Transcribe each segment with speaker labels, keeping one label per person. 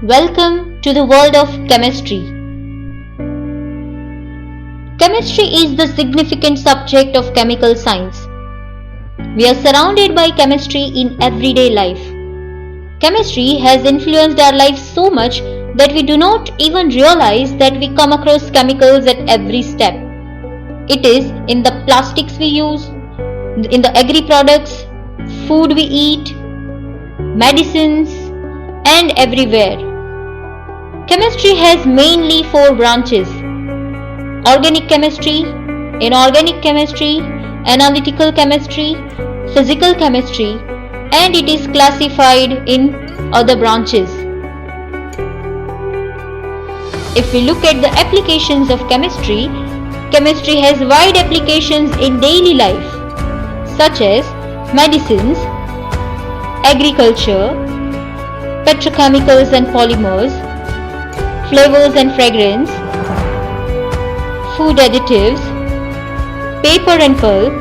Speaker 1: Welcome to the world of chemistry. Chemistry is the significant subject of chemical science. We are surrounded by chemistry in everyday life. Chemistry has influenced our lives so much that we do not even realize that we come across chemicals at every step. It is in the plastics we use, in the agri products, food we eat, medicines, and everywhere. Chemistry has mainly four branches: organic chemistry, inorganic chemistry, analytical chemistry, physical chemistry, and it is classified in other branches. If we look at the applications of chemistry, chemistry has wide applications in daily life, such as medicines, agriculture, petrochemicals and polymers, flavors and fragrance, food additives, paper and pulp,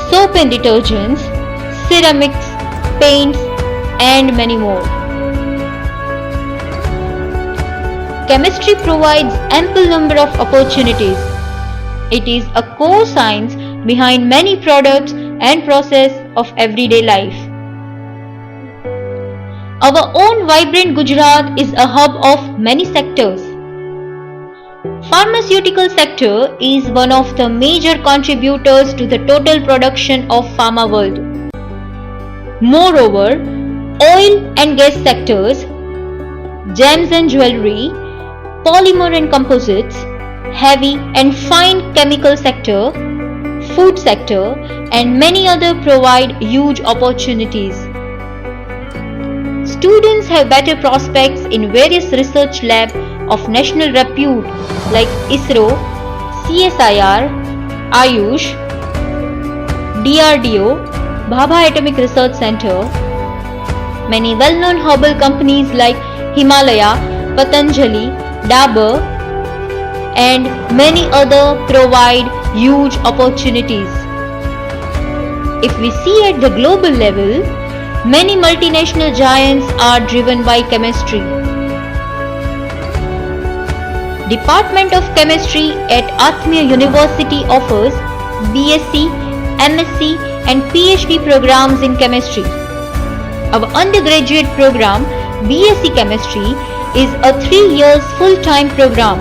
Speaker 1: soap and detergents, ceramics, paints, and many more. Chemistry provides ample number of opportunities. It is a core science behind many products and process of everyday life. Our own vibrant Gujarat is a hub of many sectors. Pharmaceutical sector is one of the major contributors to the total production of pharma world. Moreover, oil and gas sectors, gems and jewelry, polymer and composites, heavy and fine chemical sector, food sector, and many other provide huge opportunities. Students have better prospects in various research labs of national repute like ISRO, CSIR, Ayush, DRDO, Bhabha Atomic Research Center. Many well-known herbal companies like Himalaya, Patanjali, Dabur, and many other provide huge opportunities. If we see at the global level, many multinational giants are driven by chemistry. Department of Chemistry at Athmia University offers BSc, MSc and PhD programs in chemistry. Our undergraduate program, BSc Chemistry, is a 3 years full-time program.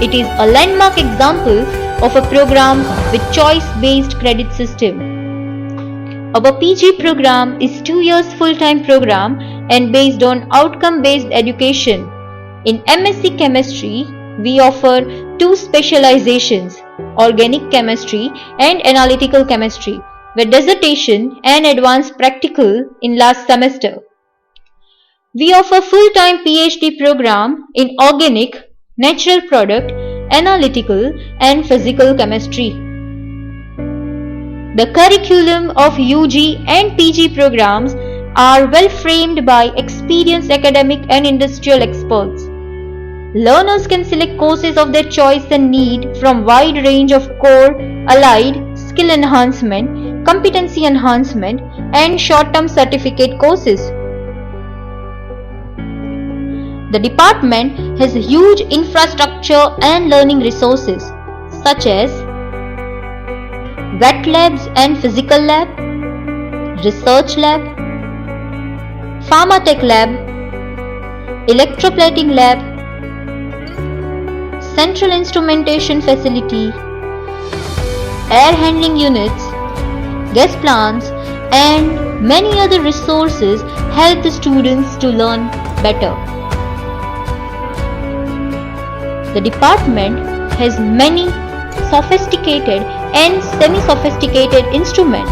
Speaker 1: It is a landmark example of a program with choice-based credit system. Our PG program is 2 years full-time program and based on outcome-based education. In MSc Chemistry, we offer 2 specializations, organic chemistry and analytical chemistry, with dissertation and advanced practical in last semester. We offer full-time PhD program in organic, natural product, analytical and physical chemistry. The curriculum of UG and PG programs are well framed by experienced academic and industrial experts. Learners can select courses of their choice and need from wide range of core, allied, skill enhancement, competency enhancement and short-term certificate courses. The department has huge infrastructure and learning resources such as wet labs and physical lab, research lab, pharmatech lab, electroplating lab, central instrumentation facility, air handling units, gas plants and many other resources help the students to learn better. The department has many sophisticated and semi-sophisticated instruments.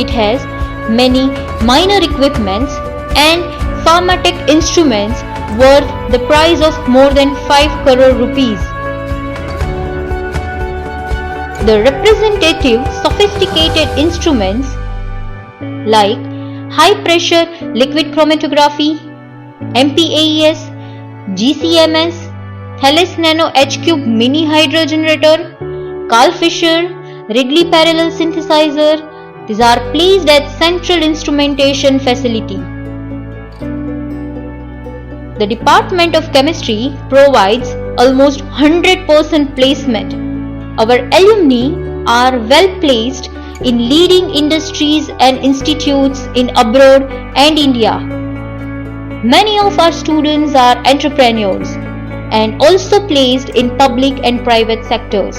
Speaker 1: It has many minor equipments and pharmatech instruments worth the price of more than 5 crore rupees. The representative sophisticated instruments like high pressure liquid chromatography, MPAES, GCMS, Thales Nano H-Cube Mini Hydrogenerator, Carl Fisher, Ridley Parallel Synthesizer, these are placed at Central Instrumentation Facility. The Department of Chemistry provides almost 100% placement. Our alumni are well placed in leading industries and institutes in abroad and India. Many of our students are entrepreneurs and also placed in public and private sectors.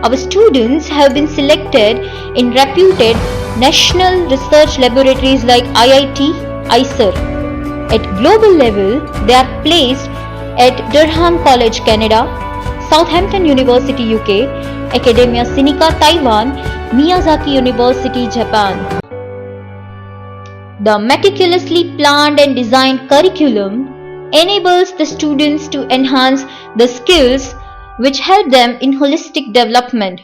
Speaker 1: Our students have been selected in reputed national research laboratories like IIT, ICER. At global level, they are placed at Durham College, Canada, Southampton University, UK, Academia Sinica, Taiwan, Miyazaki University, Japan. The meticulously planned and designed curriculum enables the students to enhance the skills which help them in holistic development.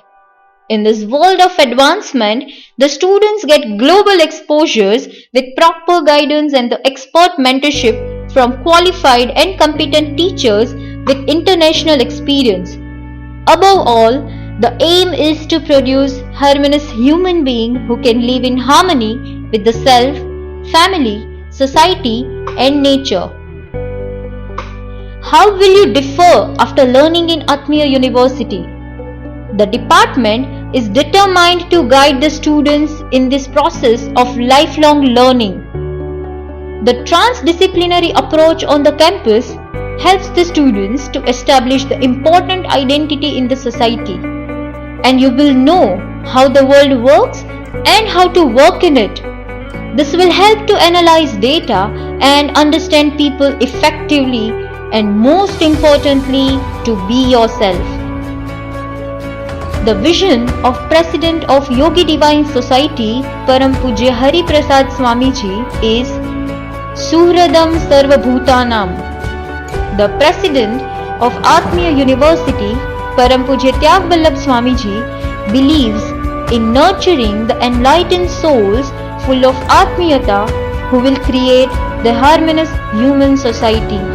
Speaker 1: In this world of advancement, the students get global exposures with proper guidance and the expert mentorship from qualified and competent teachers with international experience. Above all, the aim is to produce harmonious human beings who can live in harmony with the self, family, society, and nature. How will you differ after learning in Atmiya University? The department is determined to guide the students in this process of lifelong learning. The transdisciplinary approach on the campus helps the students to establish the important identity in the society, and you will know how the world works and how to work in it. This will help to analyze data and understand people effectively, and most importantly, to be yourself. The vision of President of Yogi Divine Society, Param Pujya Hari Prasad Swamiji, is Suhradam Sarvabhutanam. The President of Atmiya University, Param Pujya Tyag Vallabh Swamiji, believes in nurturing the enlightened souls full of Atmiyata who will create the harmonious human society.